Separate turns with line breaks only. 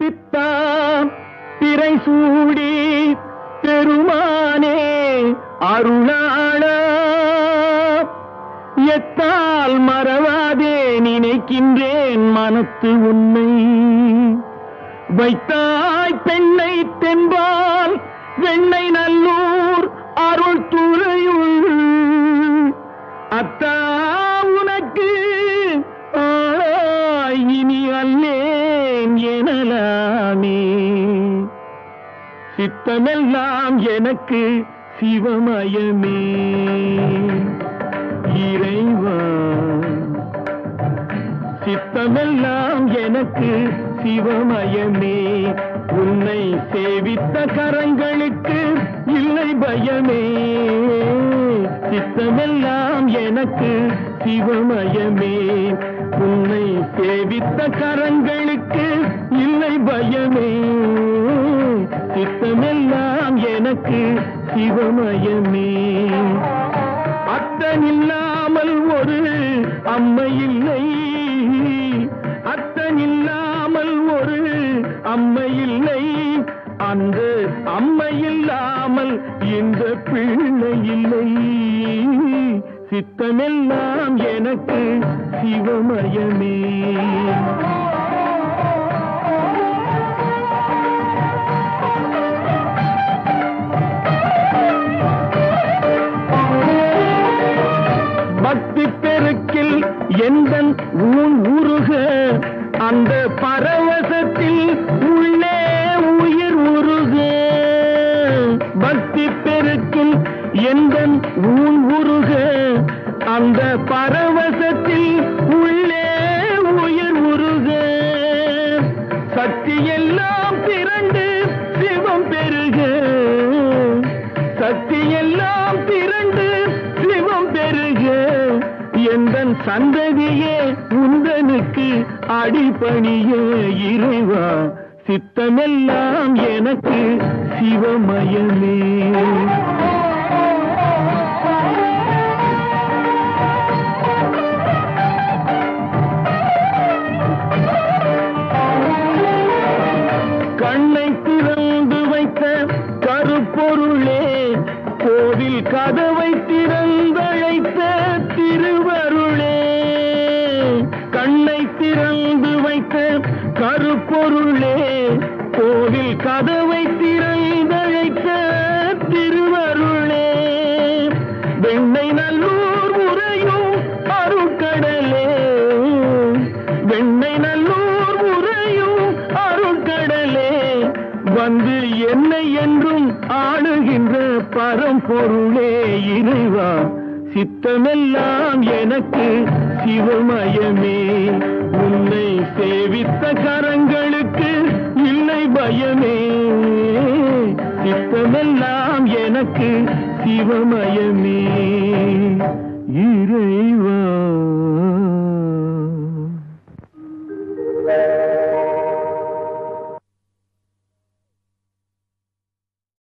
பித்தாம் பிறை சூடி பெருமானே அருளாள எத்தால் மறவாதே நினைக்கின்றேன் மனத்து உன்னை வைத்தாய் பெண்ணை தென்பால் வெண்ணை நல்லூர் அருள் துறையுள் அத்தா உனக்கு ஆளாய் இனி அல்லேன் எனலாமே சித்தமெல்லாம் எனக்கு சிவமயமே இறைவா சித்தமெல்லாம் எனக்கு சிவமயமே உன்னை சேவித்த கரங்களுக்கு இல்லை பயமே சித்தமெல்லாம் எனக்கு சிவமயமே உன்னை சேவித்த கரங்களுக்கு இல்லை பயமே சித்தமெல்லாம் எனக்கு சிவமயமே அத்தனில்லாமல் ஒரு அம்மை இல்லை அத்தனில்லாமல் ஒரு அம்மை இல்லை அந்த அம்மை இல்லாமல் இந்த பிள்ளை இல்லை சித்தமெல்லாம் எனக்கு சிவமயமே பக்தி பெருக்கில் எந்தன் உருக அந்த பரவசத்தில் உள்ளே உயிர் உருக பக்தி பெருக்கில் எந்தன் உருக அந்த பரவசத்தில் உள்ளே உயிர் உருக சக்தி எல்லாம் திரண்டு சிவம் பெருக சக்தி எல்லாம் திரண்டு சிவம் பெருக எந்தன் சந்ததியே உந்தனுக்கு அடிபணிய இறைவா சித்தமெல்லாம் எனக்கு சிவமயமே கண்ணை திறந்து வைத்த கருப்பொருளே கோவில் கதவை திறந்தழைத்த திருவருளே கண்ணை திறந்து வைத்த கருப்பொருளே கோவில் கதவை திறந்தழைத்த திருவருளே வெண்ணை நல்லூர் உரையும் அருட்கடலே வெண்ணை நல்லூர் உரையும் அருட்கடலே வந்து என்னை என்றும் ஆளுகின்ற பரம்பொருளே இறைவா சித்தமெல்லாம் எனக்கு சிவமயமே உன்னை சேவித்த கரங்களுக்கு இல்லை பயமே சித்தமெல்லாம் எனக்கு சிவமயமே இறைவா